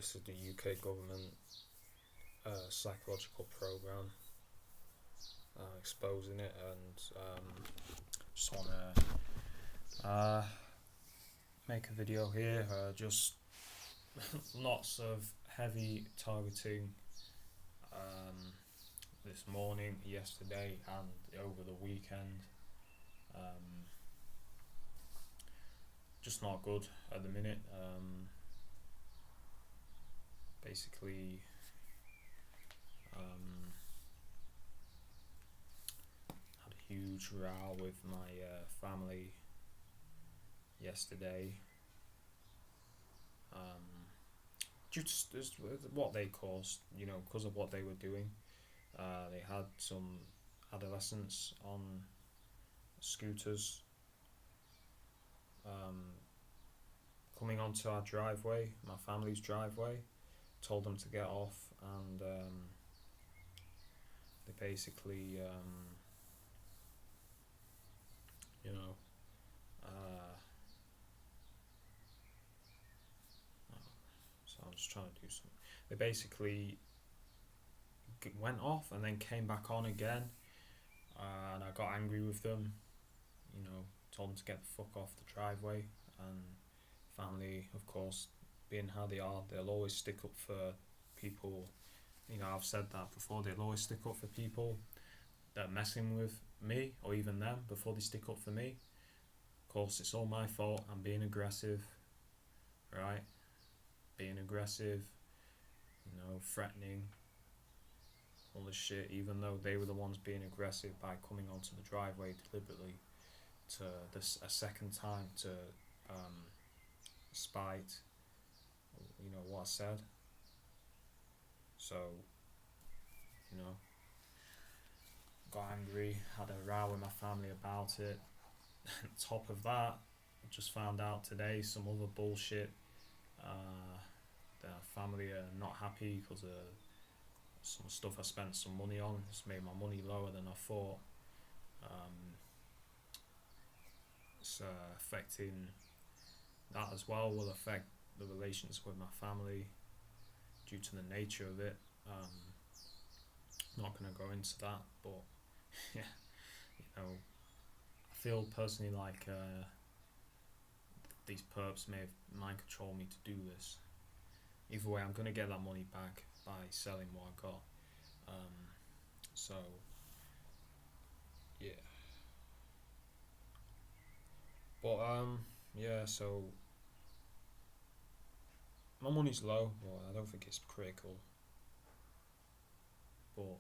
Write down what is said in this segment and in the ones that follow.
this is the UK government psychological program exposing it, and just want to make a video here. Just lots of heavy targeting this morning, yesterday, and over the weekend. Just not good at the minute. Basically, had a huge row with my family yesterday. Just what they caused, because of what they were doing. They had some adolescents on scooters coming onto our driveway, my family's driveway. Told them to get off, and they basically so I'm just trying to do something. They basically went off and then came back on again, and I got angry with them. Told them to get the fuck off the driveway. And family, of course, being how they are, they'll always stick up for people. I've said that before. They'll always stick up for people that are messing with me, or even them, before they stick up for me. Of course, it's all my fault. I'm being aggressive, right? Being aggressive, threatening, all this shit, even though they were the ones being aggressive by coming onto the driveway deliberately a second time to spite what I said. So got angry, had a row with my family about it. On top of that, I just found out today some other bullshit. Their family are not happy because of some stuff I spent some money on. It's made my money lower than I thought. It's affecting that as well. Will affect the relations with my family due to the nature of it. Not going to go into that, but yeah, I feel personally like these perps may have mind controlled me to do this. Either way, I'm going to get that money back by selling what I got. So yeah, but yeah, so my money's low. Well, I don't think it's critical, but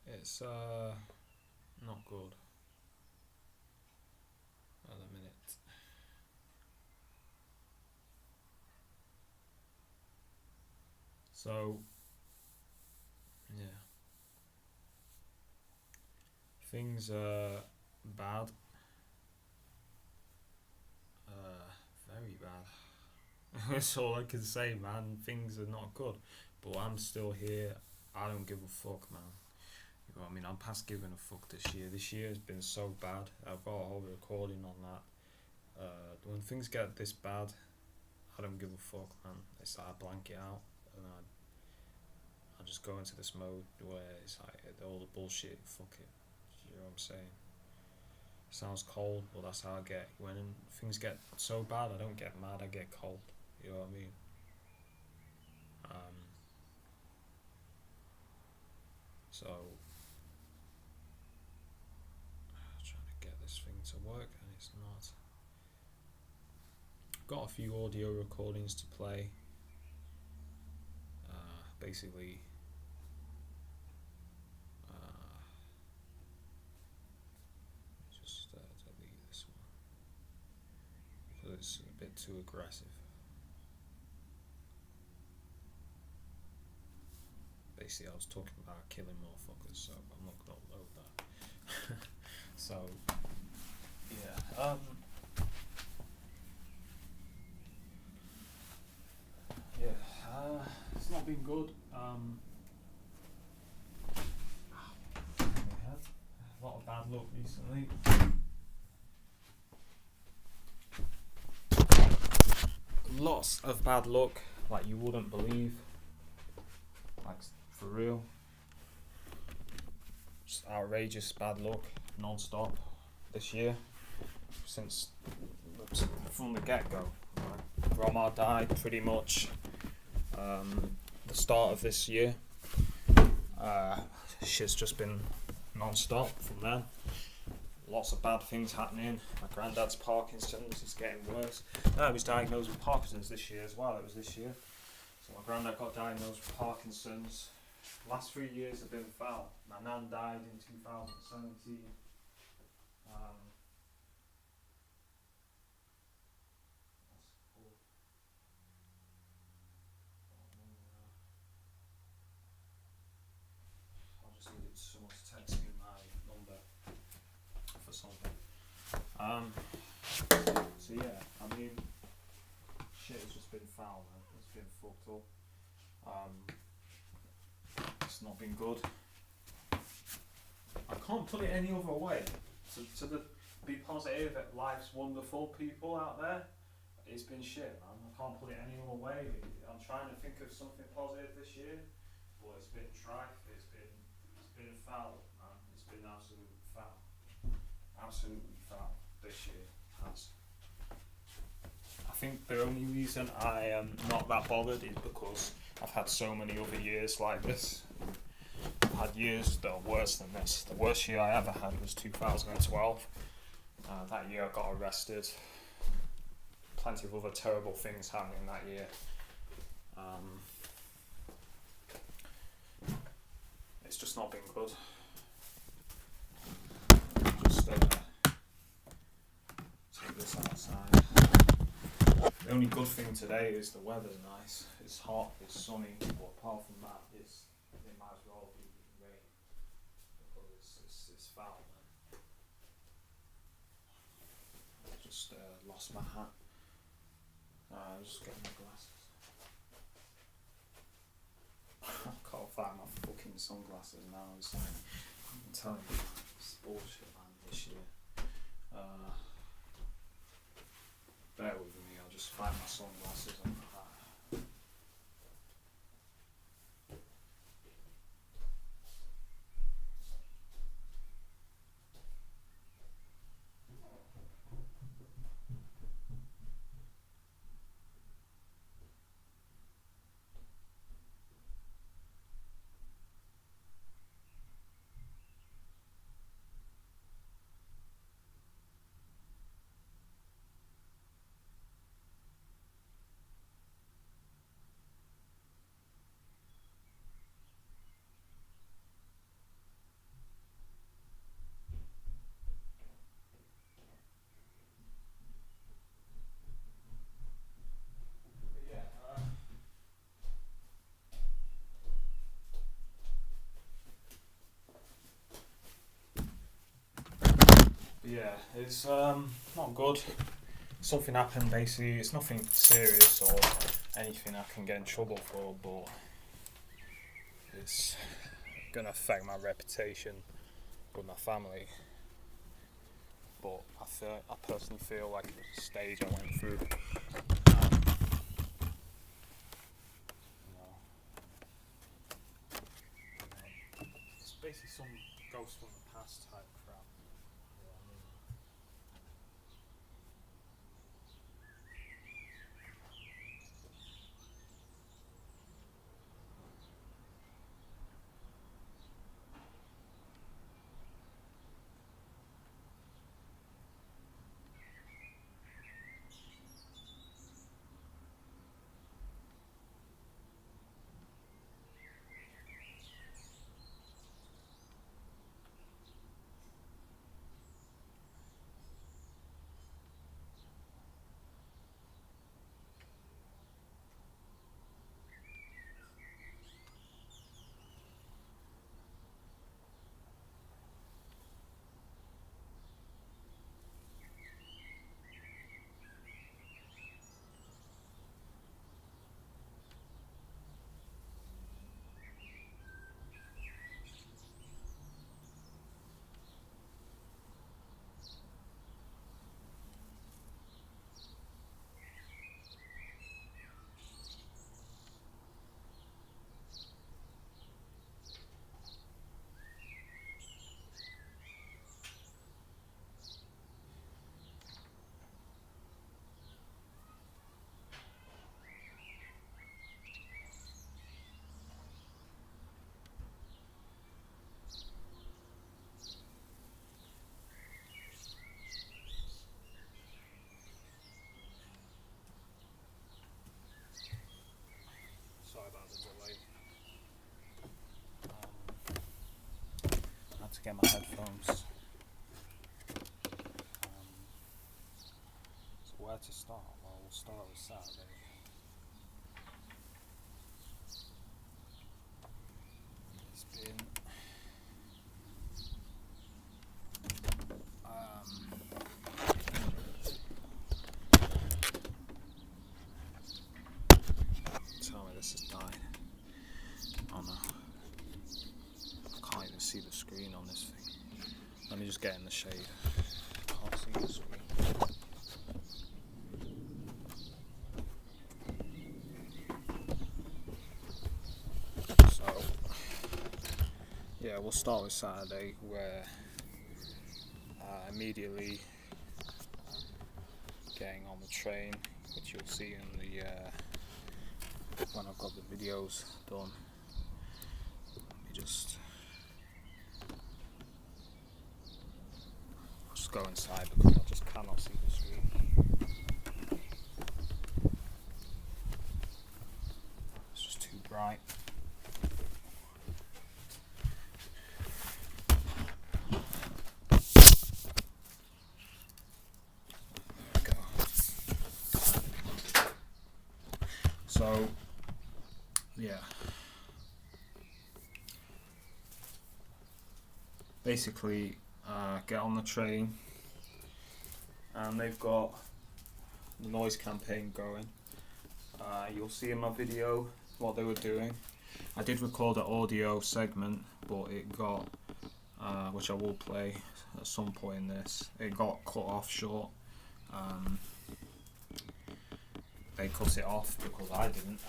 it's not good at the minute. So yeah, things are bad, very bad. That's all I can say, man. Things are not good, but I'm still here. I don't give a fuck, man. You know what I mean? I'm past giving a fuck this year. This year has been so bad. I've got a whole recording on that. When things get this bad, I don't give a fuck, man. It's like I blank it out, and I just go into this mode where it's like all the bullshit, fuck it. You know what I'm saying? Sounds cold, but that's how I get. When things get so bad, I don't get mad, I get cold. You know what I mean? So trying to get this thing to work, and it's not. Got a few audio recordings to play. Basically, just delete this one because it's a bit too aggressive. Basically, I was talking about killing motherfuckers, so I'm not gonna upload that. So yeah, it's not been good. A lot of bad luck recently. Lots of bad luck, like you wouldn't believe. Like, for real. Just outrageous bad luck, non-stop this year. Since from the get-go. Grandma died pretty much the start of this year. Shit's just been non-stop from then. Lots of bad things happening. My granddad's Parkinson's is getting worse. He was diagnosed with Parkinson's this year as well. It was this year. So my granddad got diagnosed with Parkinson's. Last 3 years have been foul. My nan died in 2017. I just needed someone to text me my number for something. So yeah, I mean, shit has just been foul, man. It's been fucked up. It's not been good. I can't put it any other way. To the be positive, life's wonderful people out there. It's been shit, man. I can't put it any other way. I'm trying to think of something positive this year, but it's been trife. It's been foul, man. It's been absolutely foul. Absolutely foul this year. I think the only reason I am not that bothered is because I've had so many other years like this. I've had years that are worse than this. The worst year I ever had was 2012. That year I got arrested. Plenty of other terrible things happening that year. It's just not been good. Just take this outside. The only good thing today is the weather's nice. It's hot, it's sunny, but apart from that, it might as well be rain because it's foul, man. I just lost my hat. I was just getting my glasses. I can't find my fucking sunglasses now. It's like, I'm telling you, it's bullshit, man, this year. Bear with me, I'll just find my sunglasses and my hat. Yeah, it's not good. Something happened basically. It's nothing serious or anything I can get in trouble for, but it's gonna affect my reputation with my family. But I personally feel like it was a stage I went through. It's basically some ghost from the past type crap. You know what I mean? get my headphones. So where to start? Well, we'll start with Saturday. It's been tell me this has died. Oh no. I can't even see the screen on this thing. Let me just get in the shade. Can't see the screen. So, yeah, we'll start with Saturday, where immediately getting on the train, which you'll see in the when I've got the videos done. Let me just go inside because I just cannot see the screen. It's just too bright. There we go. So, yeah. Basically, get on the train, and they've got the noise campaign going. You'll see in my video what they were doing. I did record an audio segment, but it got, which I will play at some point in this, it got cut off short. They cut it off because I didn't.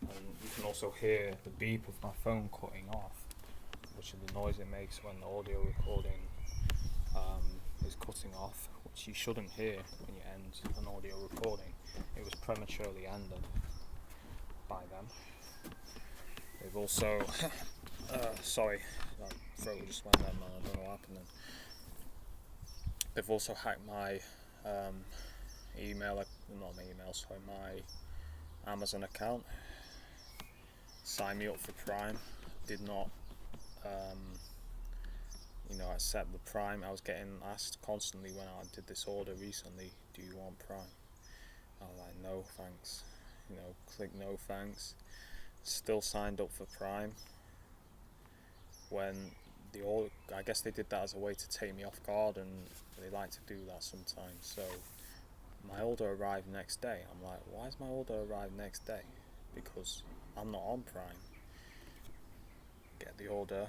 And you can also hear the beep of my phone cutting off, which is the noise it makes when the audio recording is cutting off, which you shouldn't hear when you end an audio recording. It was prematurely ended by them. They've also sorry, that throat just went there, man. I don't know what happened then. They've also hacked my my Amazon account. Signed me up for Prime. Did not accept the Prime. I was getting asked constantly when I did this order recently, do you want Prime? I was like, no thanks. Click no thanks. Still signed up for Prime when I guess they did that as a way to take me off guard, and they like to do that sometimes. So my order arrived next day. I'm like, why is my order arrived next day? Because I'm not on Prime. Get the order,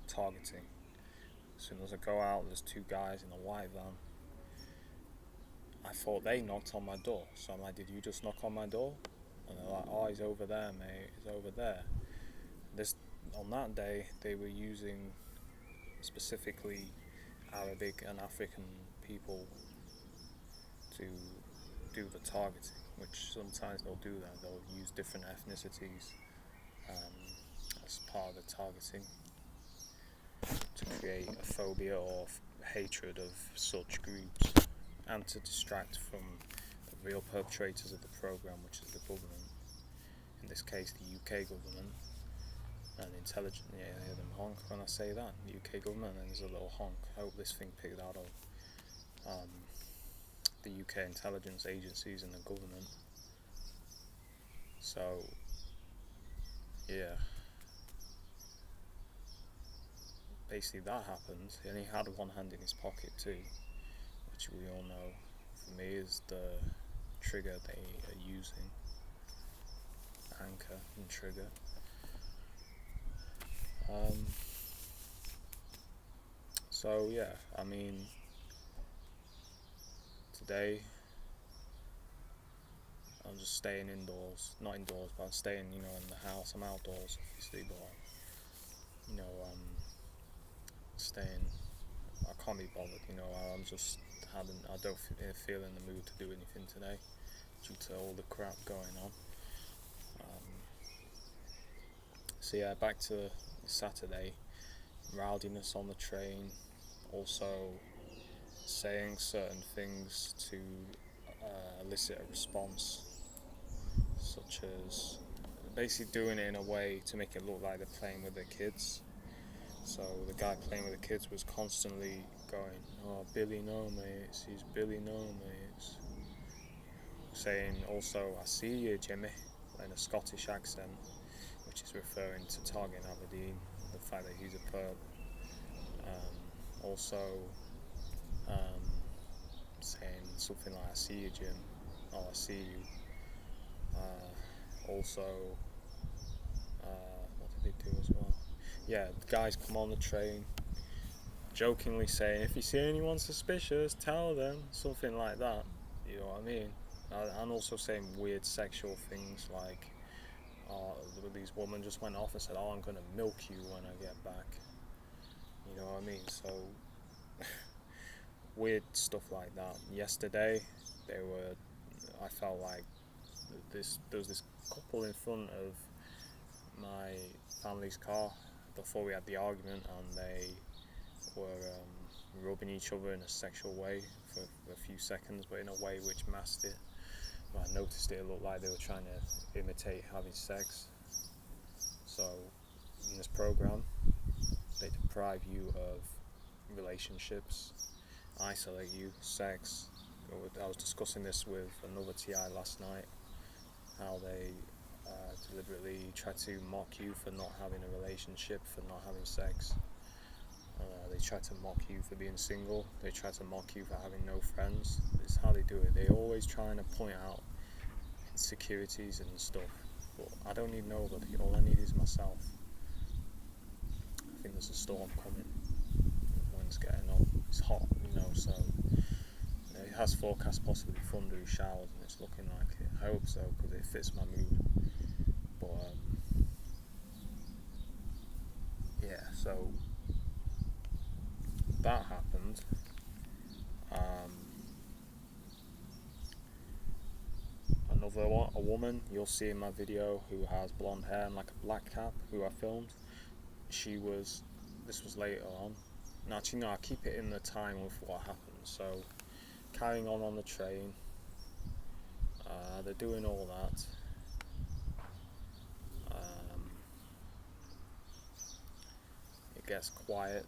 targeting. As soon as I go out, there's two guys in a white van. I thought they knocked on my door, so I'm like, did you just knock on my door? And they're like, oh, he's over there, mate, he's over there. On that day, they were using specifically Arabic and African people to do the targeting, which sometimes they'll do that. They'll use different ethnicities as part of the targeting to create a phobia or hatred of such groups, and to distract from the real perpetrators of the program, which is the government. In this case, the UK government. And intelligent, yeah, I hear them honk when I say that. The UK government, and there's a little honk. I hope this thing picked that up. The UK intelligence agencies and the government. So, yeah. Basically that happened, and he had one hand in his pocket too, which we all know, for me, is the trigger they are using. Anchor and trigger. So yeah, I mean, today I'm just staying indoors, not indoors, but I'm staying, in the house. I'm outdoors, obviously, but staying. I can't be bothered, I don't feel in the mood to do anything today due to all the crap going on. So yeah, back to Saturday. Rowdiness on the train, also saying certain things to elicit a response, such as basically doing it in a way to make it look like they're playing with their kids, So the guy playing with the kids was constantly going, "Oh, Billy no mates, he's Billy no mates." Saying also, "I see you, Jimmy," in a Scottish accent, which is referring to Target Aberdeen, the fact that he's a perp. Also, um, saying something like, "I see you, Jim," or "I see you." Also, what did they do as well? Yeah, the guys come on the train, jokingly saying, "If you see anyone suspicious, tell them," something like that. You know what I mean? And also saying weird sexual things like, these women just went off and said, "Oh, I'm gonna milk you when I get back." You know what I mean? So weird stuff like that. Yesterday, I felt like there was this couple in front of my family's car before we had the argument, and they were rubbing each other in a sexual way for a few seconds, but in a way which masked it. I noticed it looked like they were trying to imitate having sex. So in this program, they deprive you of relationships, isolate you, sex. I was discussing this with another TI last night, how they deliberately try to mock you for not having a relationship, for not having sex. They try to mock you for being single. They try to mock you for having no friends. It's how they do it. They're always trying to point out insecurities and stuff. But I don't need nobody. All I need is myself. I think there's a storm coming. The wind's getting up. It's hot, so it has forecast possibly thundery showers, and it's looking like it. I hope so, because it fits my mood. But yeah, so that happened. A woman you'll see in my video who has blonde hair and like a black cap, who I filmed. This was later on. No, actually, no, I keep it in the time of what happened. So, carrying on the train, they're doing all that. It gets quiet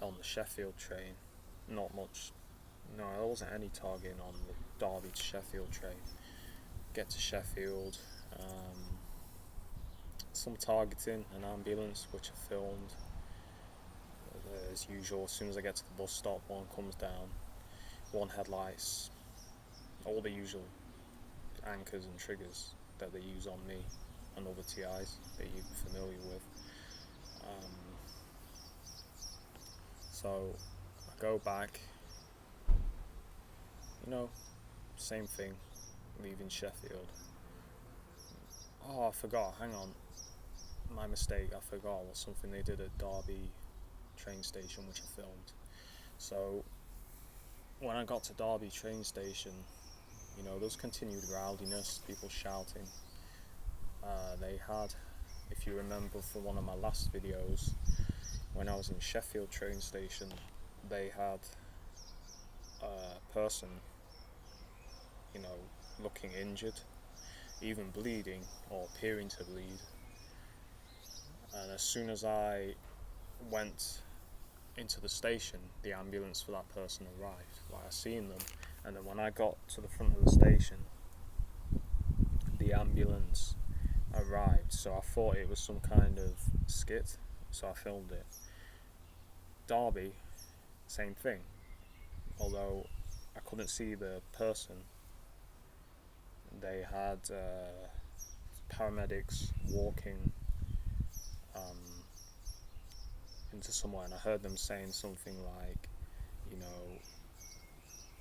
on the Sheffield train. Not much. No, there wasn't any targeting on the Derby to Sheffield train. Get to Sheffield. Some targeting, an ambulance which I filmed. As usual, as soon as I get to the bus stop, one comes down, one headlights, all the usual anchors and triggers that they use on me and other TIs that you're familiar with. So I go back, same thing, leaving Sheffield. Oh, I forgot, hang on, my mistake, I forgot, was something they did at Derby train station which I filmed. So when I got to Derby train station, there was continued rowdiness, people shouting. They had, if you remember from one of my last videos, when I was in Sheffield train station, they had a person, looking injured, even bleeding or appearing to bleed. And as soon as I went into the station, the ambulance for that person arrived. Like, I seen them, and then when I got to the front of the station, the ambulance arrived. So I thought it was some kind of skit, so I filmed it. Derby, same thing. Although I couldn't see the person, they had paramedics walking into somewhere, and I heard them saying something like,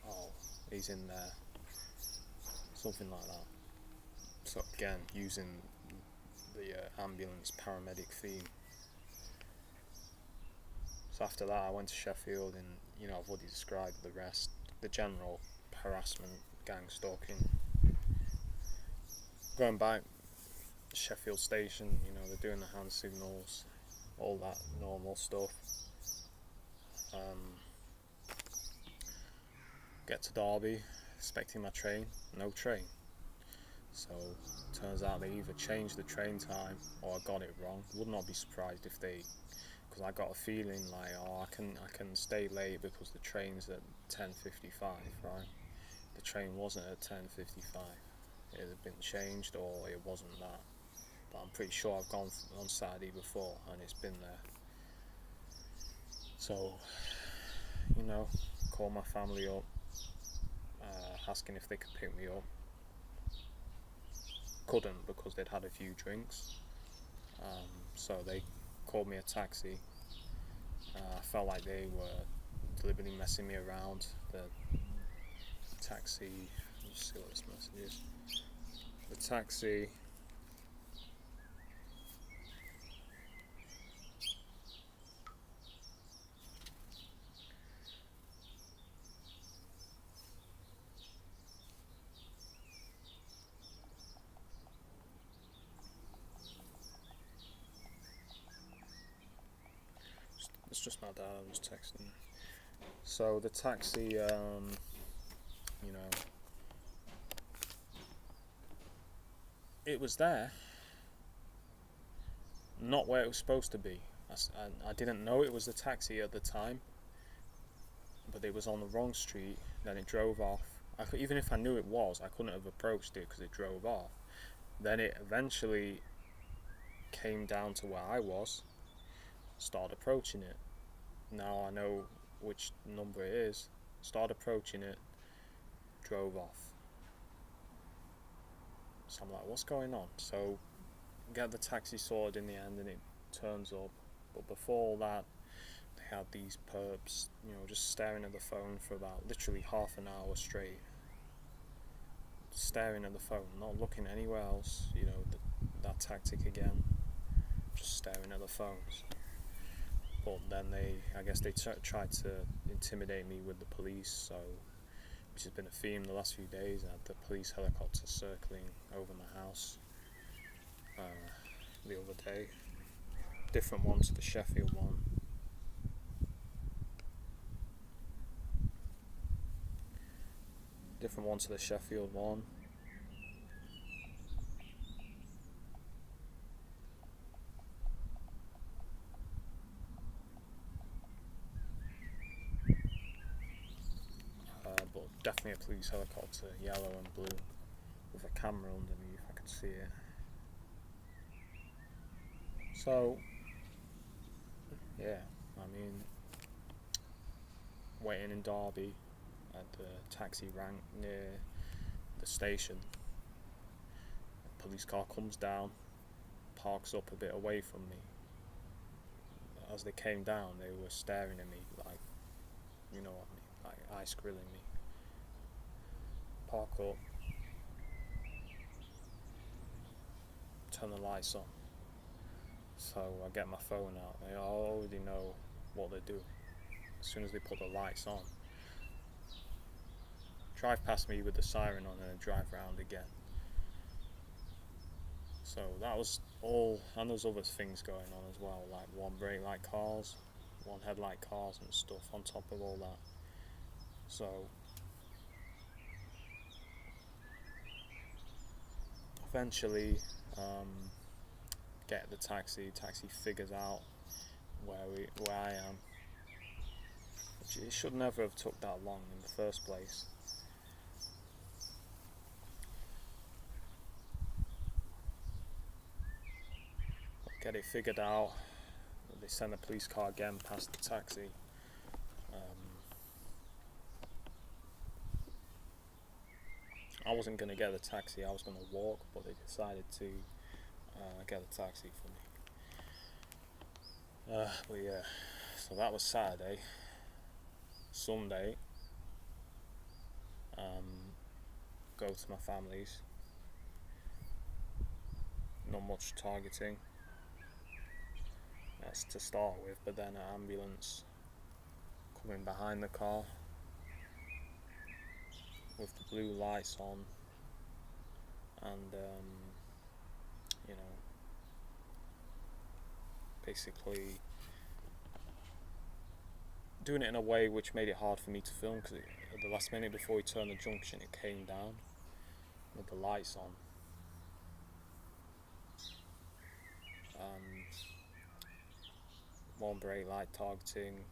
"Oh, he's in there," something like that. So again, using the ambulance paramedic theme. So after that, I went to Sheffield, and I've already described the rest. The general harassment, gang stalking. Going back, Sheffield station, they're doing the hand signals, all that normal stuff. Get to Derby, expecting my train, no train. So turns out they either changed the train time or I got it wrong. Would not be surprised if they, because I got a feeling like, oh, I can stay late because the train's at 10:55, right? The train wasn't at 10:55. It had been changed or it wasn't that. But I'm pretty sure I've gone on Saturday before and it's been there. So, call my family up, asking if they could pick me up. Couldn't because they'd had a few drinks. So they called me a taxi. I felt like they were deliberately messing me around. The taxi, let's see what this message is. The taxi it's just my dad, I was texting. So the taxi, it was there, not where it was supposed to be. I didn't know it was the taxi at the time, but it was on the wrong street. Then it drove off. Even if I knew it was, I couldn't have approached it because it drove off. Then it eventually came down to where I was, started approaching it. Now I know which number it is. Started approaching it, drove off. So I'm like, what's going on? So get the taxi sorted in the end and it turns up. But before that, they had these perps, just staring at the phone for about literally half an hour straight. Staring at the phone, not looking anywhere else, that tactic again. Just staring at the phones. But then I guess they tried to intimidate me with the police, so which has been a theme the last few days. I had the police helicopter circling over my house the other day. Different one to the Sheffield one. Different one to the Sheffield one. But definitely a police helicopter, yellow and blue, with a camera underneath, I could see it. So, yeah, waiting in Derby at the taxi rank near the station. A police car comes down, parks up a bit away from me. As they came down, they were staring at me like, like ice grilling me. Park up, turn the lights on. So I get my phone out. I already know what they do. As soon as they put the lights on, drive past me with the siren on and then drive round again. So that was all, and there's other things going on as well, like one brake light cars, one headlight cars and stuff on top of all that. So eventually get the taxi figures out where I am, which it should never have took that long in the first place. Get it figured out. They send the police car again past the taxi. I wasn't going to get the taxi, I was going to walk, but they decided to get a taxi for me. But yeah, so that was Saturday. Sunday, go to my family's. Not much targeting. That's to start with, but then an ambulance coming behind the car with the blue lights on, and basically doing it in a way which made it hard for me to film, because at the last minute before we turned the junction it came down with the lights on, One break like targeting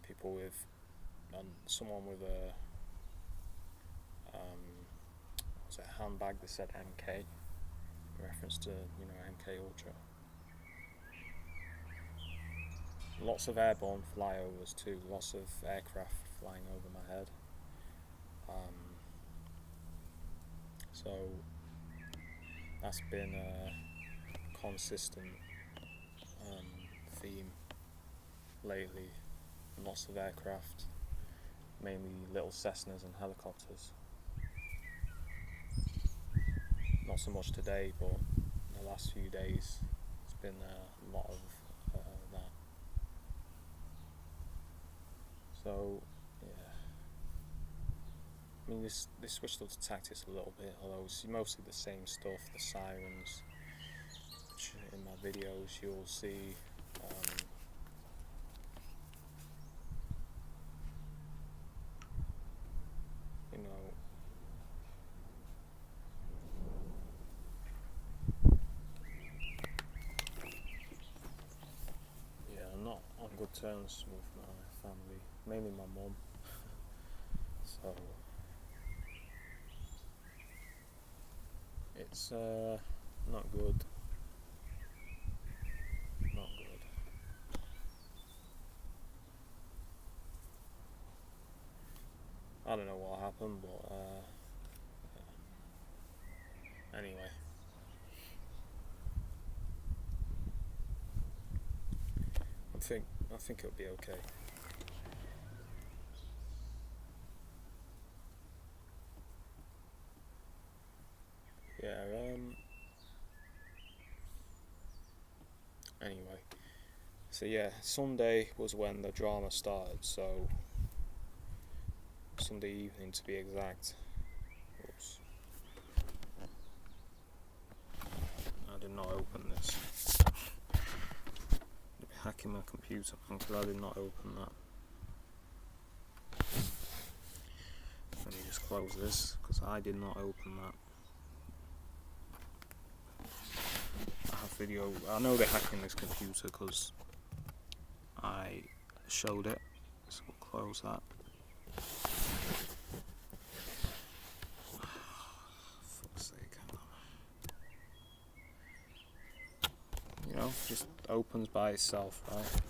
people with someone with a was it a handbag that said MK in reference to MK Ultra. Lots of airborne flyovers too, lots of aircraft flying over my head. So that's been a consistent theme lately. Lots of aircraft, mainly little Cessnas and helicopters. Not so much today, but in the last few days it's been a lot of that. So yeah, I mean they switched up the tactics a little bit, although it's mostly the same stuff. The sirens, which in my videos you'll see. I'm not on good terms with my family, mainly my mum. So it's not good. Not good. I don't know what happened, but yeah. Anyway. I think it'll be okay. Yeah, anyway. So yeah, Sunday was when the drama started, so Sunday evening to be exact. Oops. I did not open this. Hacking my computer because I did not open that. Let me just close this because I did not open that. I have video. I know they're hacking this computer because I showed it. So we'll close that. Fuck's sake. Just opens by itself, right?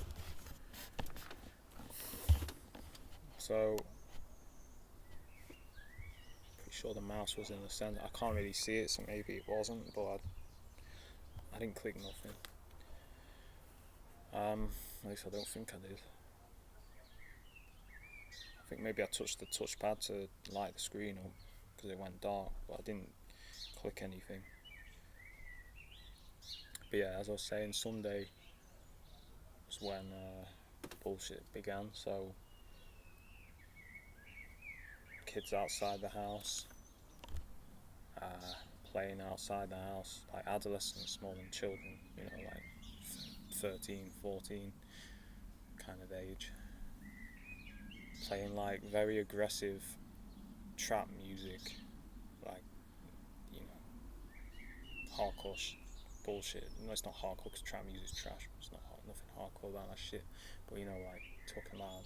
So, pretty sure the mouse was in the center. I can't really see it, so maybe it wasn't, but I didn't click nothing. At least I don't think I did. I think maybe I touched the touchpad to light the screen up because it went dark, but I didn't click anything. But yeah, as I was saying, Sunday was when bullshit began. So kids outside the house, playing outside the house, like adolescents more than children, like 13, 14 kind of age, playing like very aggressive trap music, like hardcore bullshit. No, it's not hardcore because trap music's trash. It's not nothing hardcore about that shit. But like talking about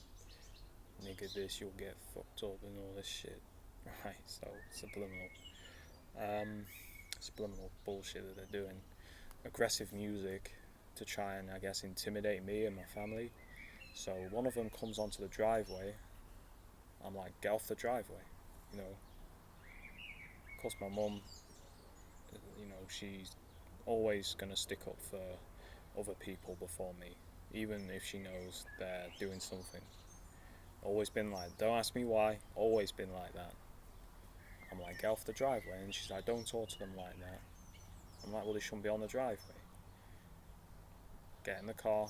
nigga this, you'll get fucked up and all this shit, right? So subliminal bullshit that they're doing. Aggressive music to try and I guess intimidate me and my family. So one of them comes onto the driveway. I'm like, get off the driveway, Of course, my mum, she's always gonna stick up for other people before me, even if she knows they're doing something. Always been like, don't ask me why, always been like that. I'm like, get off the driveway, and she's like, don't talk to them like that. I'm like, well, they shouldn't be on the driveway. Get in the car.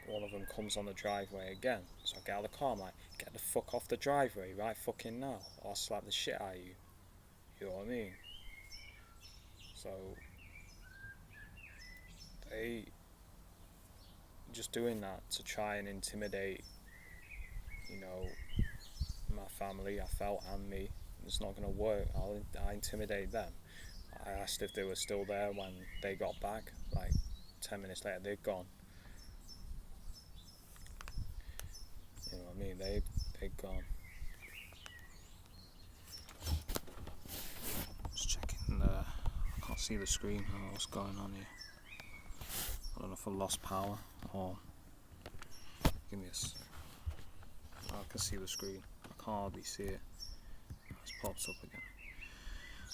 One of them comes on the driveway again, so I get out of the car. I'm like, get the fuck off the driveway right fucking now, or I'll slap the shit out of you. You know what I mean? So they just doing that to try and intimidate, my family, I felt, and me. It's not going to work. I'll intimidate them. I asked if they were still there when they got back. Like 10 minutes later, they'd gone. You know what I mean? They'd gone. Just checking the. I can't see the screen. I don't know what's going on here. I don't know if I lost power or. Give me a sec. I can see the screen. I can't hardly see it. It's popped up again.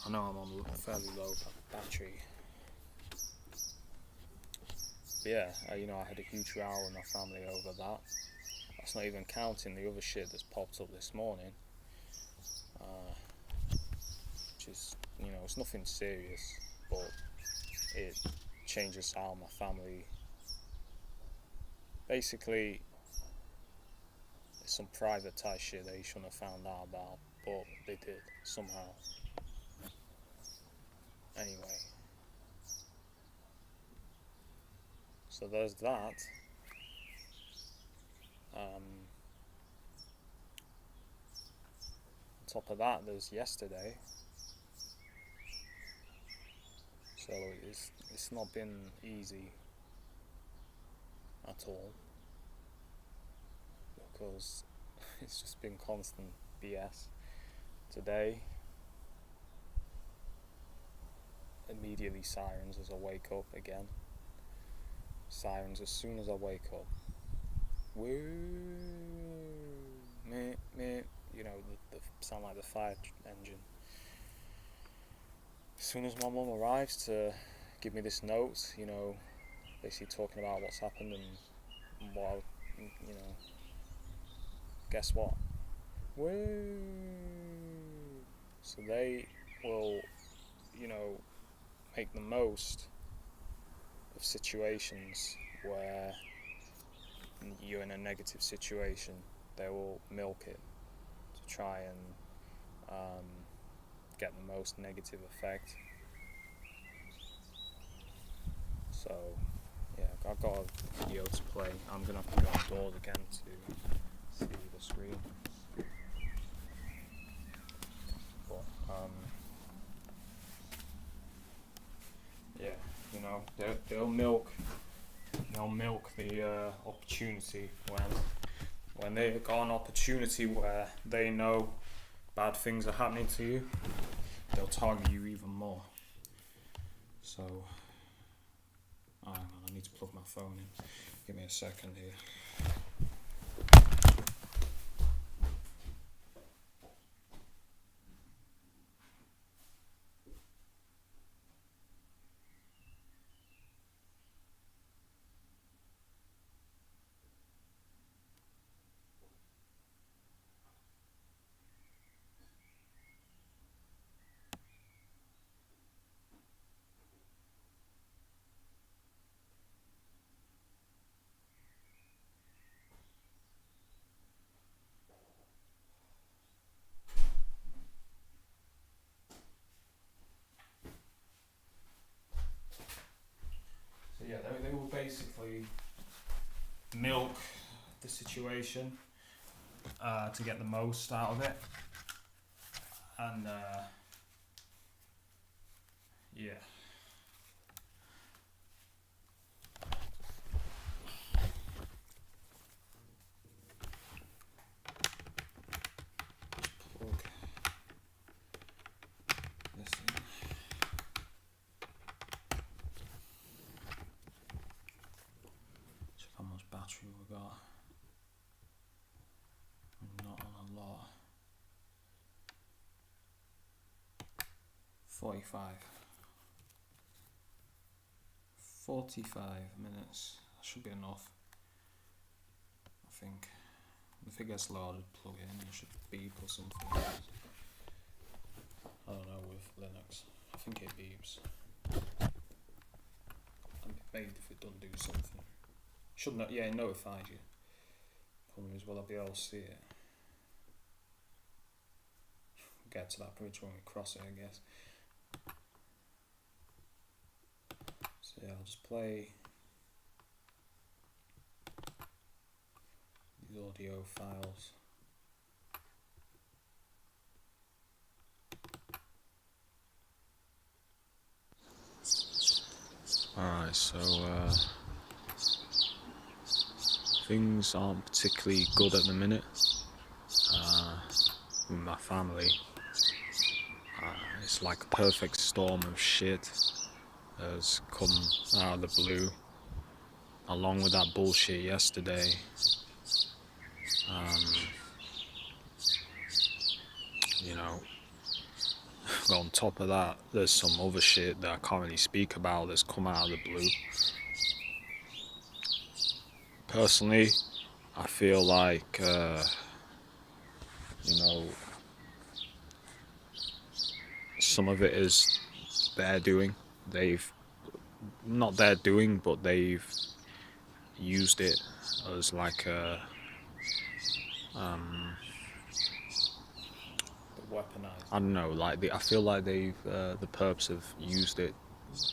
I know I'm on fairly low battery. But yeah, I had a huge row with my family over that. That's not even counting the other shit that's popped up this morning. Which is, it's nothing serious, but it changes how my family. Basically, it's some private type shit they shouldn't have found out about, but they did somehow. Anyway, so there's that. On top of that, there's yesterday. So it's not been easy at all, because it's just been constant BS. Today, immediately sirens as I wake up again. Sirens as soon as I wake up. Woo, meh, meh. The sound like the fire engine. As soon as my mum arrives to give me this note, basically talking about what's happened and what, guess what? Woo! So they will, make the most of situations where you're in a negative situation. They will milk it to try and get the most negative effect. So yeah, I've got a video to play. I'm gonna have to go outdoors again to see the screen. But yeah, they'll milk the opportunity when they got an opportunity where they know bad things are happening to you. They'll target you even more. So, hang on, I need to plug my phone in. Give me a second here. So yeah, they will basically milk the situation to get the most out of it, and yeah. Plug this in. Check how much battery we got. We're not on a lot. 45 minutes. That should be enough, I think. If it gets loud, plug it in. It should beep or something. I don't know with Linux. I think it beeps. I'm made if it doesn't do something. Shouldn't it? Yeah, it notifies you. Problem is, will I be able to see it? We'll get to that bridge when we cross it, I guess. So yeah, I'll just play these audio files. Alright, so things aren't particularly good at the minute with my family. It's like a perfect storm of shit has come out of the blue, along with that bullshit yesterday. You know, on top of that, there's some other shit that I can't really speak about that's come out of the blue. Personally, I feel like, some of it is their doing. Not their doing, but they've used it as like a weaponized. I don't know. I feel like the perps have used it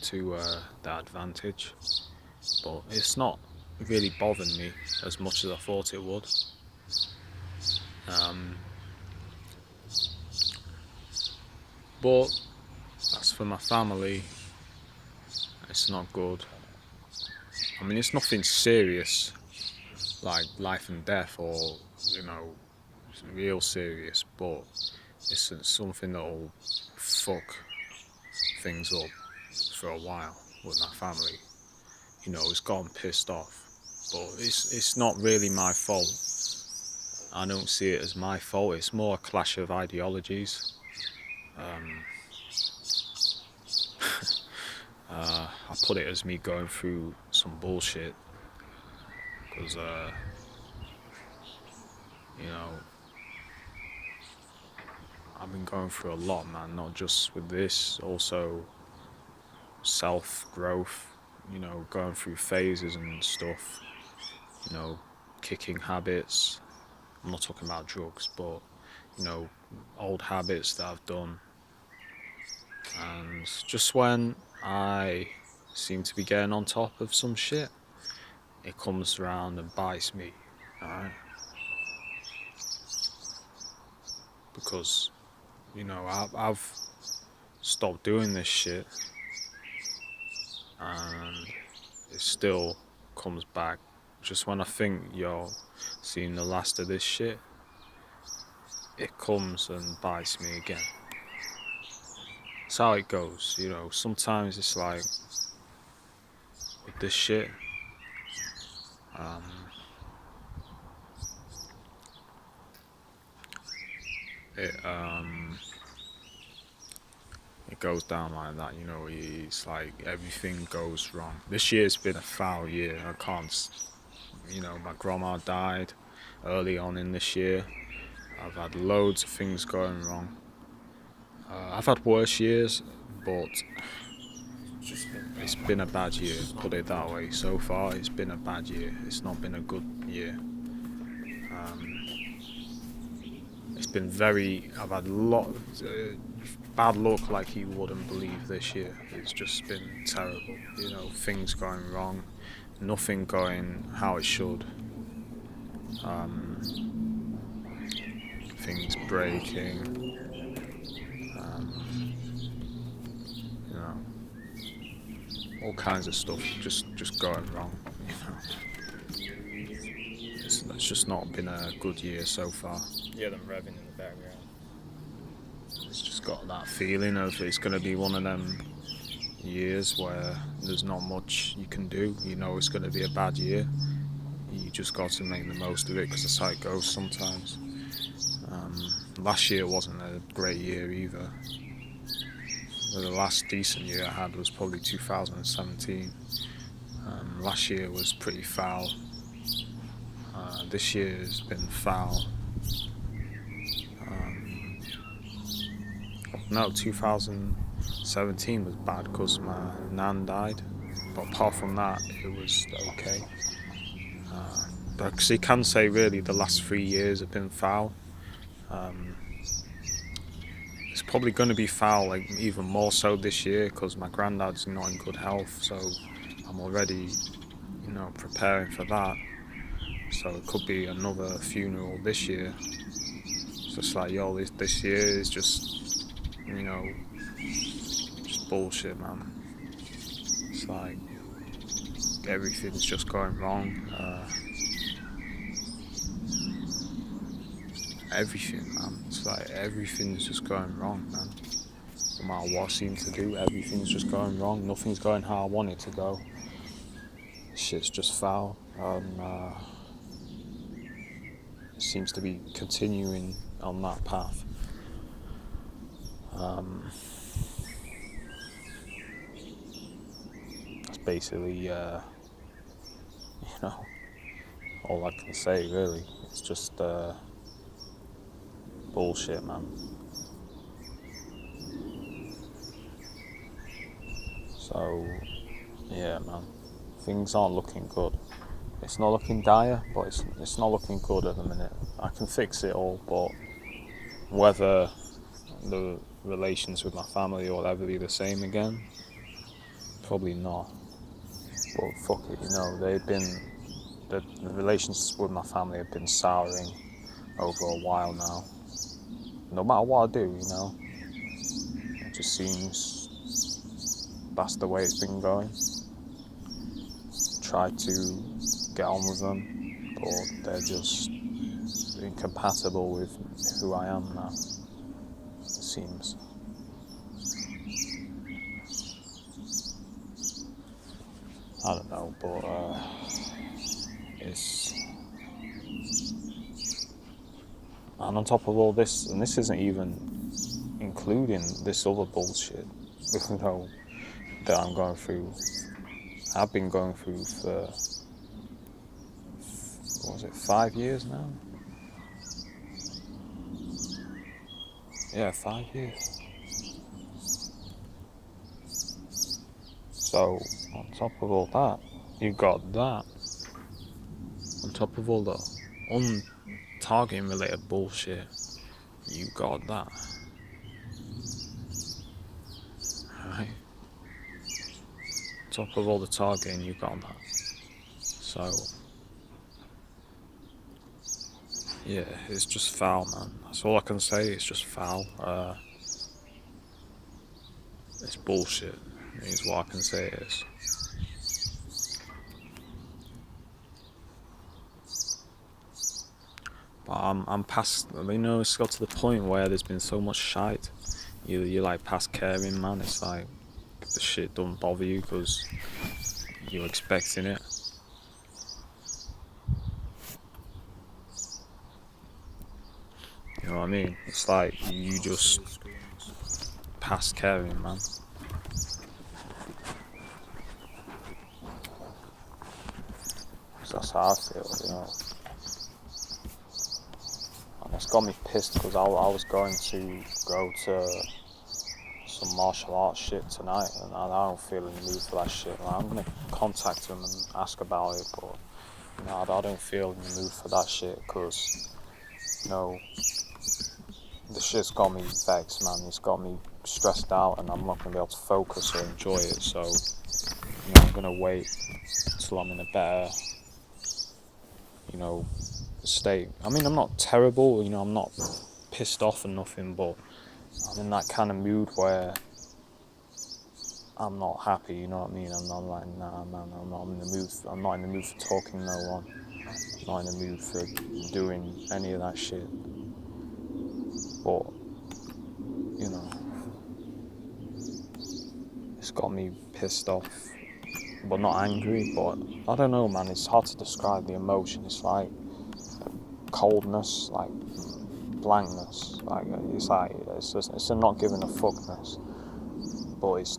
to their advantage, but it's not really bothered me as much as I thought it would. But as for my family, it's not good. I mean, it's nothing serious, like life and death, or real serious, but it's something that'll fuck things up for a while with my family. It's gotten pissed off, but it's not really my fault. I don't see it as my fault. It's more a clash of ideologies. I put it as me going through some bullshit because I've been going through a lot, man. Not just with this, also self-growth, going through phases and stuff, kicking habits. I'm not talking about drugs, but old habits that I've done. And just when I seem to be getting on top of some shit, it comes around and bites me, alright? Because I've stopped doing this shit, and it still comes back. Just when I think you're seeing the last of this shit, it comes and bites me again. That's how it goes, Sometimes it's like with this shit, it goes down like that, It's like everything goes wrong. This year's been a foul year. I can't, my grandma died early on in this year. I've had loads of things going wrong. I've had worse years, but it's been a bad year, put it that way. So far, it's been a bad year. It's not been a good year. It's been I've had a lot of bad luck like you wouldn't believe this year. It's just been terrible. Things going wrong, nothing going how it should. Things breaking. All kinds of stuff just going wrong. It's just not been a good year so far. Yeah, them revving in the background. It's just got that feeling of it's going to be one of them years where there's not much you can do. It's going to be a bad year. You just got to make the most of it, because that's how it goes sometimes. Last year wasn't a great year either. The last decent year I had was probably 2017. Last year was pretty foul. This year has been foul. No, 2017 was bad because my nan died, but apart from that, it was okay. Because you can say really the last 3 years have been foul. It's probably going to be foul, like even more so this year, because my granddad's not in good health, so I'm already, preparing for that. So it could be another funeral this year. It's just like, this year is just, just bullshit, man. It's like, everything's just going wrong. Everything, man. It's like everything's just going wrong, man. No matter what I seem to do, everything's just going wrong. Nothing's going how I want it to go. Shit's just foul. It seems to be continuing on that path. That's basically, all I can say, really. It's just bullshit, man. So, yeah, man. Things aren't looking good. It's not looking dire, but it's not looking good at the minute. I can fix it all, but whether the relations with my family will ever be the same again, probably not. But fuck it, the relations with my family have been souring over a while now. No matter what I do, it just seems that's the way it's been going. Try to get on with them, but they're just incompatible with who I am now, it seems. I don't know, but and on top of all this, and this isn't even including this other bullshit, that I'm going through, I've been going through for, 5 years now? Yeah, 5 years. So, on top of all that, you got that. On top of all the targeting related bullshit, you got that. Right? On top of all the targeting, you got that. So, yeah, it's just foul, man. That's all I can say. It's just foul. It's bullshit. Is what I can say it is. But I'm past. It's got to the point where there's been so much shite. You're like past caring, man. It's like the shit don't bother you because you're expecting it. You know what I mean? It's like you just past caring, man. So that's how I feel, And it's got me pissed because I was going to go to some martial arts shit tonight, and I don't feel in the mood for that shit. Like, I'm gonna contact them and ask about it, but I don't feel in the mood for that shit because the shit's got me vexed, man. It's got me stressed out, and I'm not gonna be able to focus or enjoy it. So I'm gonna wait until I'm in a better state. I mean, I'm not terrible, I'm not pissed off and nothing, but I'm in that kind of mood where I'm not happy, you know what I mean? I'm not like, nah, man, I'm not in the mood for talking to no one. I'm not in the mood for doing any of that shit. But, it's got me pissed off, but not angry, but I don't know, man, it's hard to describe the emotion. It's like coldness, like blankness, like it's a not giving a fuckness, but it's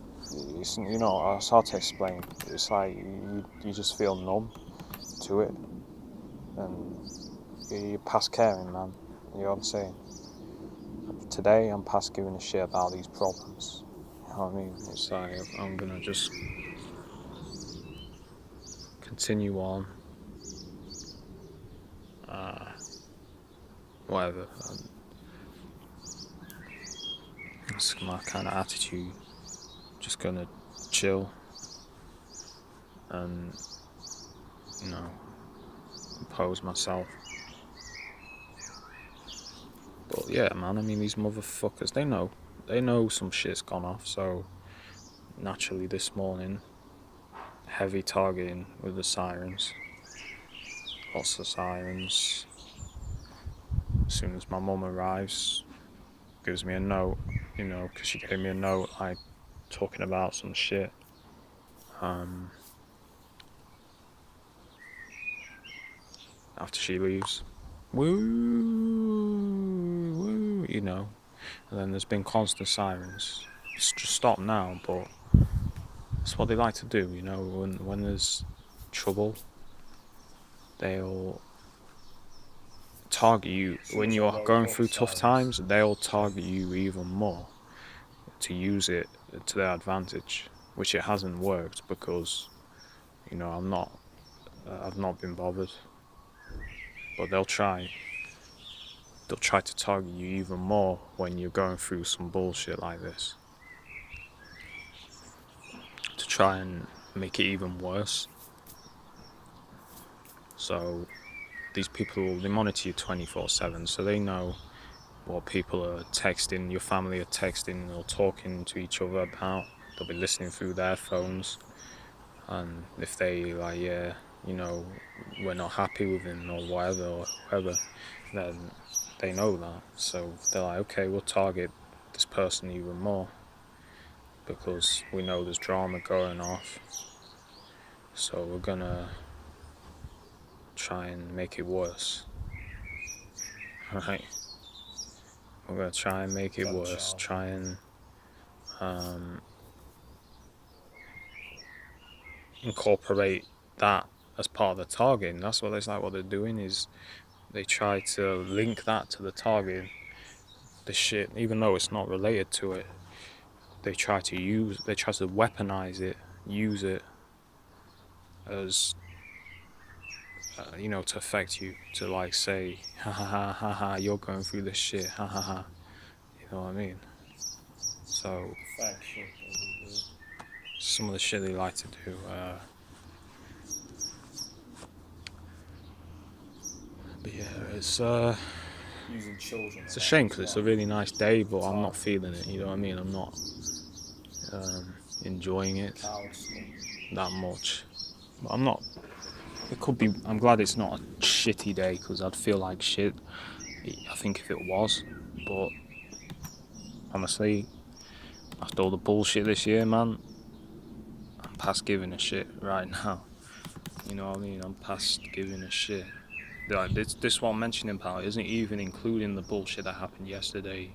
it's hard to explain. It's like you just feel numb to it, and you're past caring, man. You know what I'm saying? Today I'm past giving a shit about these problems. You know what I mean? It's like I'm gonna just continue on. Whatever. That's my kind of attitude. Just gonna chill and compose myself. But yeah, man, I mean, these motherfuckers, they know some shit's gone off. So naturally this morning, heavy targeting with the sirens. Lots of sirens. As soon as my mum arrives, gives me a note, because she gave me a note, like, talking about some shit. After she leaves, woo, and then there's been constant sirens. It's just stopped now, but it's what they like to do, when there's trouble, they'll target you. When you're going through tough times, they'll target you even more to use it to their advantage, which it hasn't worked because, I've not been bothered. But they'll try to target you even more when you're going through some bullshit like this, to try and make it even worse. So these people, they monitor you 24/7, so they know what people are texting, your family are texting or talking to each other about. They'll be listening through their phones, and if they we're not happy with him or whatever, then they know that. So they're like, okay, we'll target this person even more because we know there's drama going off. So we're gonna try and make it worse. Right? We're gonna try and make it worse. Try and incorporate that as part of the targeting. That's what it's like. What they're doing is they try to link that to the target. The shit, even though it's not related to it, they try to weaponize it, use it as to affect you, to like say, ha ha ha ha ha, you're going through this shit, ha ha ha. You know what I mean? So some of the shit they like to do. But yeah, it's using children. It's a shame because it's a really nice day, but I'm not feeling it. You know what I mean? I'm not enjoying it that much. But I'm not. It could be. I'm glad it's not a shitty day because I'd feel like shit. I think if it was, but honestly, after all the bullshit this year, man, I'm past giving a shit right now. You know what I mean? I'm past giving a shit. Like this what I'm mentioning about isn't even including the bullshit that happened yesterday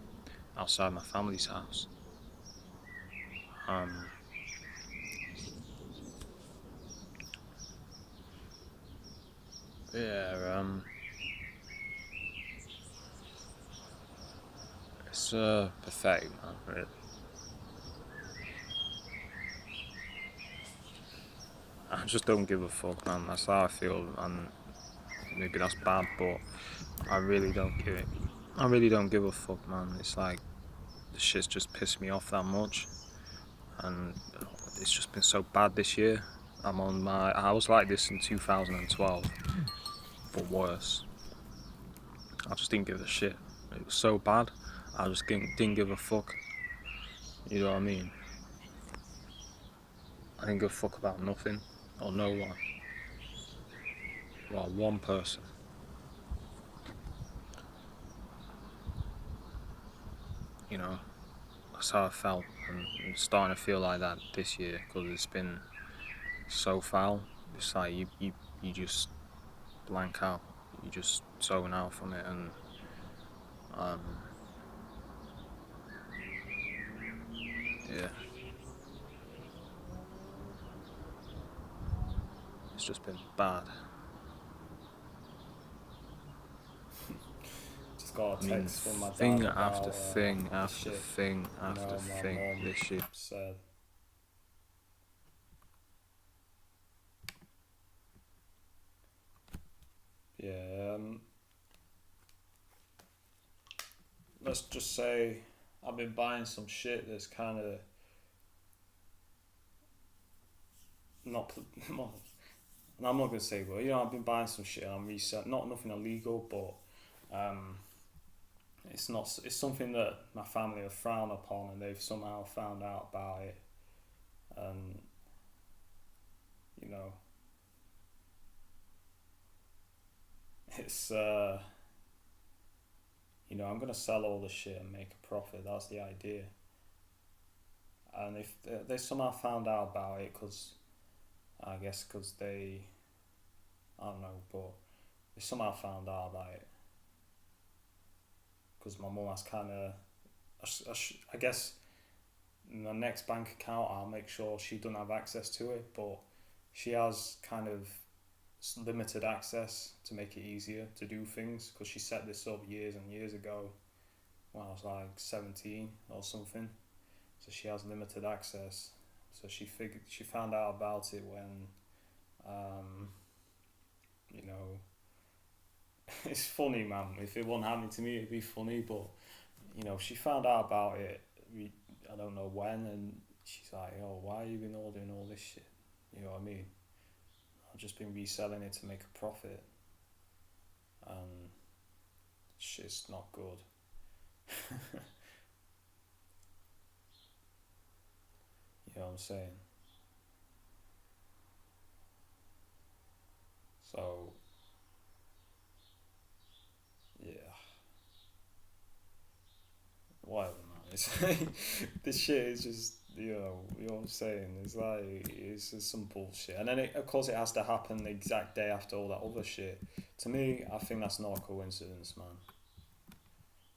outside my family's house. It's pathetic, man. Really. I just don't give a fuck, man. That's how I feel, and maybe that's bad, but I really don't give it. I really don't give a fuck, man. It's like the shit's just pissed me off that much, and it's just been so bad this year. I was like this in 2012, but worse. I just didn't give a shit. It was so bad. I just didn't give a fuck. You know what I mean? I didn't give a fuck about nothing or no one. Well, one person. That's how I felt, and I'm starting to feel like that this year because it's been so foul. It's like you just blank out, you just zone out from it, and yeah, it's just been bad. Got a text from my dad thing about, after thing after shit, thing after thing. This shit said. Yeah. Let's just say I've been buying some shit that's kind of not. And I'm not gonna say, but I've been buying some shit and I'm reselling. Not nothing illegal, but it's not. It's something that my family have frowned upon, and they've somehow found out about it. And it's I'm gonna sell all the shit and make a profit. That's the idea. And if they somehow found out about it, because I guess because I don't know, but they somehow found out about it because my mum has kind of, I guess my next bank account, I'll make sure she doesn't have access to it, but she has kind of limited access to make it easier to do things because she set this up years and years ago when I was like 17 or something. So she has limited access. So she found out about it when, um, you know, it's funny, man. If it wasn't happening to me, it'd be funny. But she found out about it. I don't know when, and she's like, "Oh, why have you been ordering all this shit?" You know what I mean? I've just been reselling it to make a profit, and shit's not good. You know what I'm saying? So yeah, whatever, man. It's this shit is just you know what I'm saying. It's just some bullshit, and then of course it has to happen the exact day after all that other shit. To me, I think that's not a coincidence, man.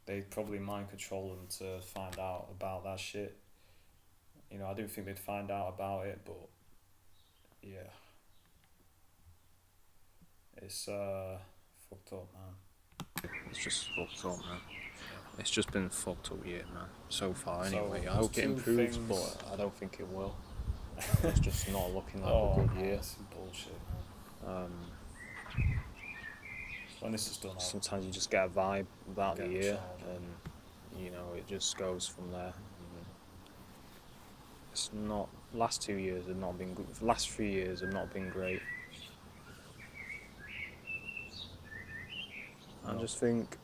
They probably mind control them to find out about that shit. I didn't think they'd find out about it, but yeah, it's fucked up, man. It's just fucked up, man. Yeah. It's just been a fucked up year, man. So far, So anyway. I there's hope it two improves, things. but I don't think it will. It's just not looking like a Oh good man, year. that's some bullshit, man. Um, When this is done, I'll Sometimes you just get a vibe about the get year, charged. and it just goes from there. It's not. Last 2 years have not been good. The last 3 years have not been great. I No. just think,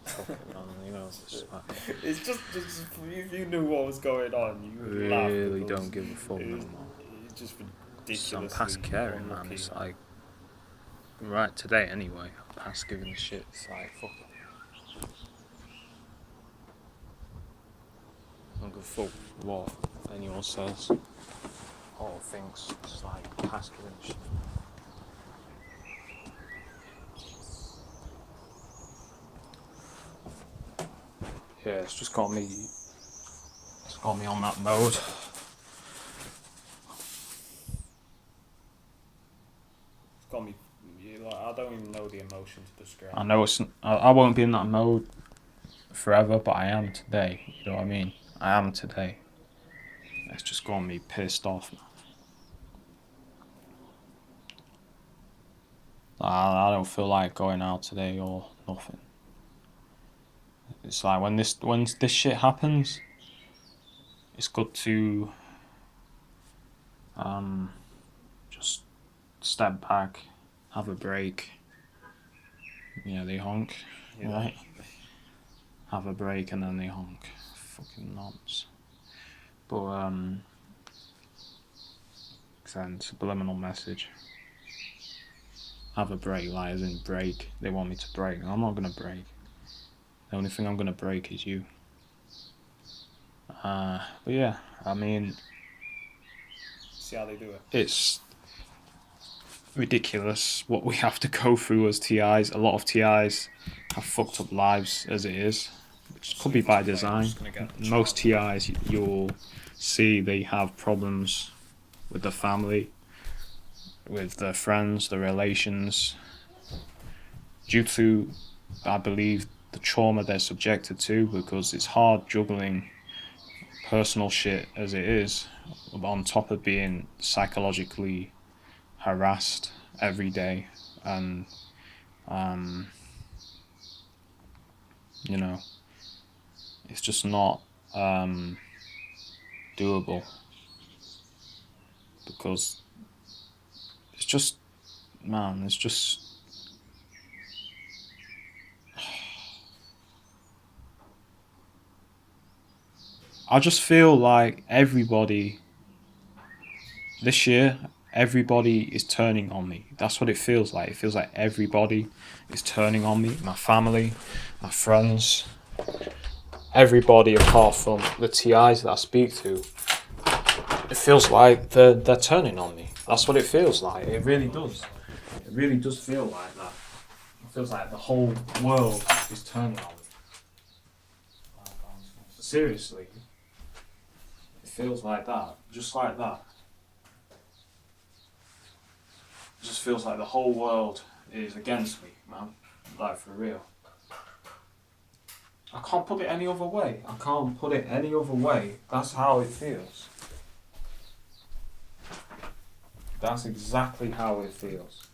fuck it, man. It's like, It's just if you knew what was going on, you would laugh really because don't give a fuck no it's, more. it's just I'm past ridiculously caring, man. unlucky, It's man. like, right today anyway. I'm past giving a shit. It's like, fuck it. I don't give a fuck what anyone says or thinks. It's like past giving a shit. Yeah, it's just got me. It's got me on that mode. It's got me. I don't even know the emotion to describe. I know it's. I won't be in that mode forever, but I am today. You know what I mean? I am today. It's just got me pissed off. I don't feel like going out today or nothing. It's like when this shit happens, it's good to just step back, have a break. Yeah, they honk, Yeah. right? Have a break and then they honk. Fucking nonce. But send subliminal message. Have a break, like as in break. They want me to break. I'm not gonna break. The only thing I'm gonna break is you. But yeah, I mean, See how they do it. it's ridiculous what we have to go through as TIs. A lot of TIs have fucked up lives as it is, which could be by design. Most TIs you'll see they have problems with the family, with their friends, their relations, due to, I believe, the trauma they're subjected to, because it's hard juggling personal shit as it is on top of being psychologically harassed every day, and it's just not doable, because it's just, man, it's just, I just feel like this year everybody is turning on me. That's what it feels like. It feels like everybody is turning on me. My family, my friends, everybody apart from the TIs that I speak to. It feels like they're turning on me. That's what it feels like. It really does. It really does feel like that. It feels like the whole world is turning on me. Seriously. It feels like that. Just like that. It just feels like the whole world is against me, man. Like, for real. I can't put it any other way. I can't put it any other way. That's how it feels. That's exactly how it feels.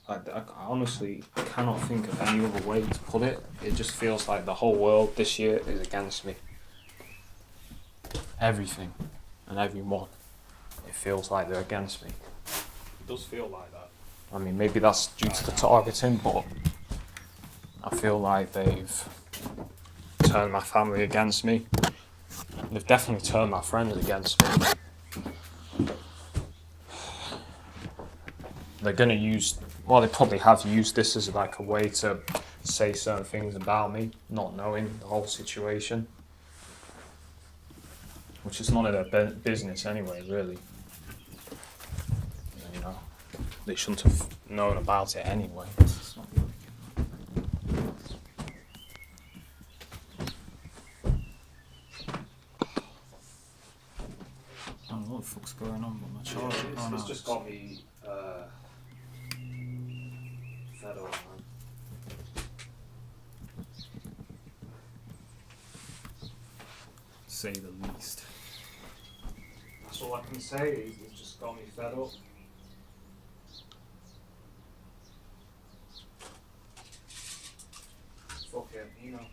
I honestly cannot think of any other way to put it. It just feels like the whole world this year is against me. Everything and everyone. It feels like they're against me. It does feel like that. I mean, maybe that's due to the targeting, but I feel like they've turned my family against me. They've definitely turned my friends against me. They're going to use, well, they probably have used this as like a way to say certain things about me, not knowing the whole situation. Which is none of their business anyway, really. You know, they shouldn't have known about it anyway. It's not really. I don't know what the fuck's going on with my charger. It's just got me fed up, man. Say the least. That's all I can say. It's just got me fed up. Fuck it, you know.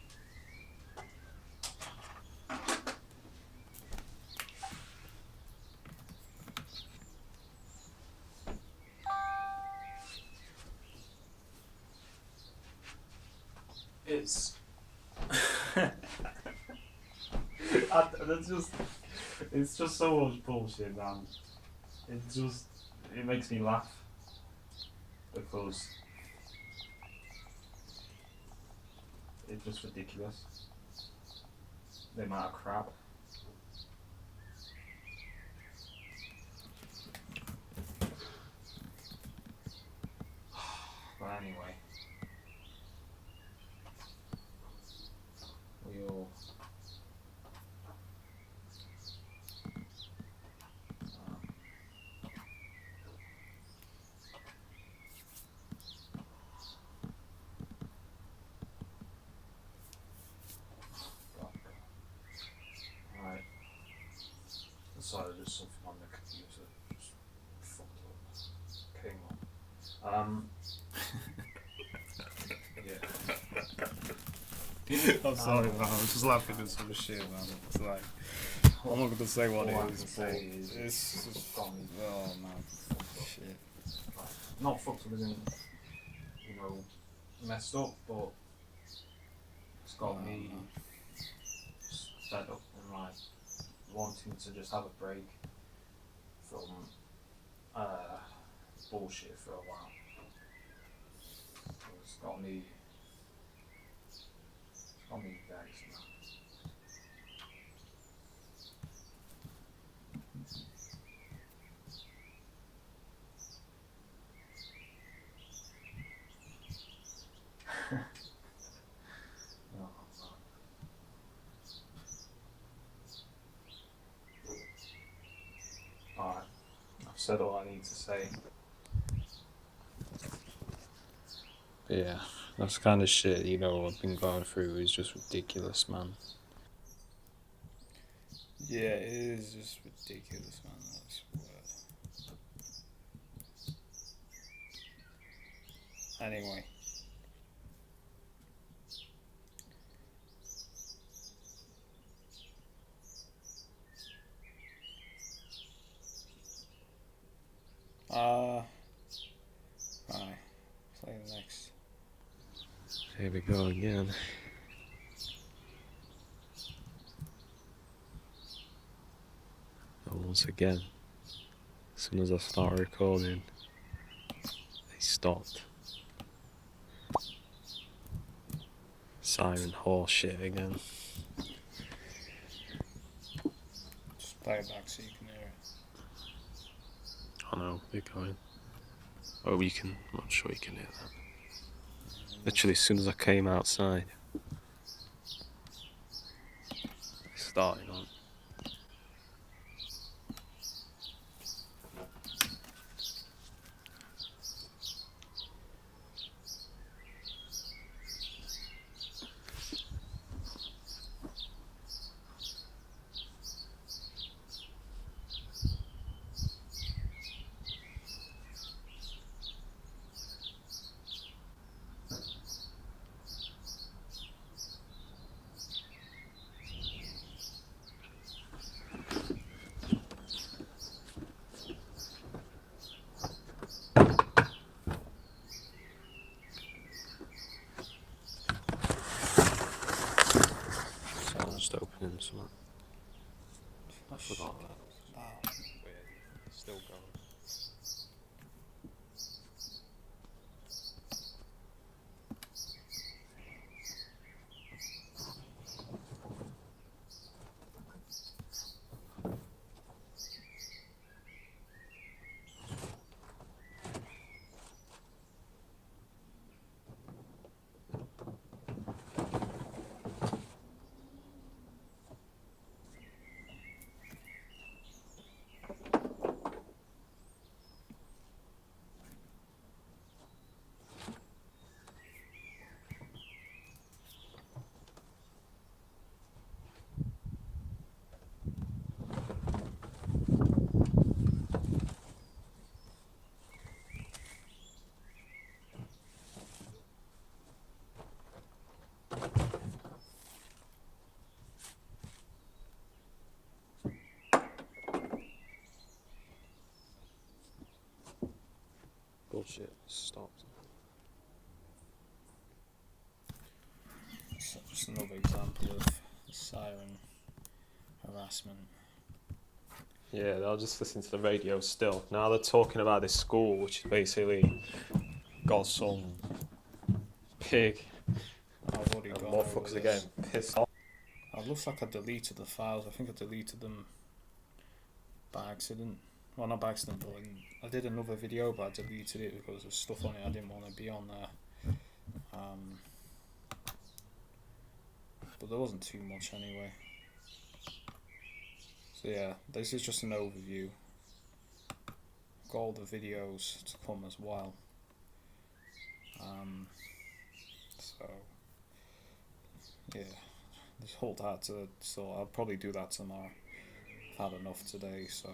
It's it's just so much bullshit, man. It makes me laugh because it's just ridiculous. The amount of crap. But anyway, we all. Right. Sorry, there's something on the computer. Just fucked up. Came on. Yeah. I'm sorry, man. I was just laughing at some shit, man. It's like, I'm not gonna say what All I it can is, say but is it's just funny. oh man, shit. Not fucked up as in, you know, messed up, but it's got me just fed up and like wanting to just have a break from bullshit for a while. It's got me vexed, man. Oh, man. Alright, I've said all I need to say. Yeah, that's kind of shit, you know, I've been going through is just ridiculous, man. Yeah, it is just ridiculous, man. I swear. Anyway. Alright. Play the next. Here we go again. Oh once again, as soon as I started recording, they stopped. Siren horse shit again. Just play it back so you can hear it. I know, they're going. Oh, you can, I'm not sure you can hear that. Literally, as soon as I came outside, it started on. So I'm just opening something. I forgot that. Wow. Still going. Bullshit, stopped. So just another example of siren harassment. Yeah, they'll just listen to the radio still. Now they're talking about this school, which is basically got some pig I've already and gone over motherfuckers are this. getting pissed off. It looks like I deleted the files. I think I deleted them by accident. Well, not by accident, but I did another video, but I deleted it because there's stuff on it I didn't want to be on there. But there wasn't too much anyway. So yeah, this is just an overview. Got all the videos to come as well. So yeah, just hold that to. So I'll probably do that tomorrow. I've had enough today, so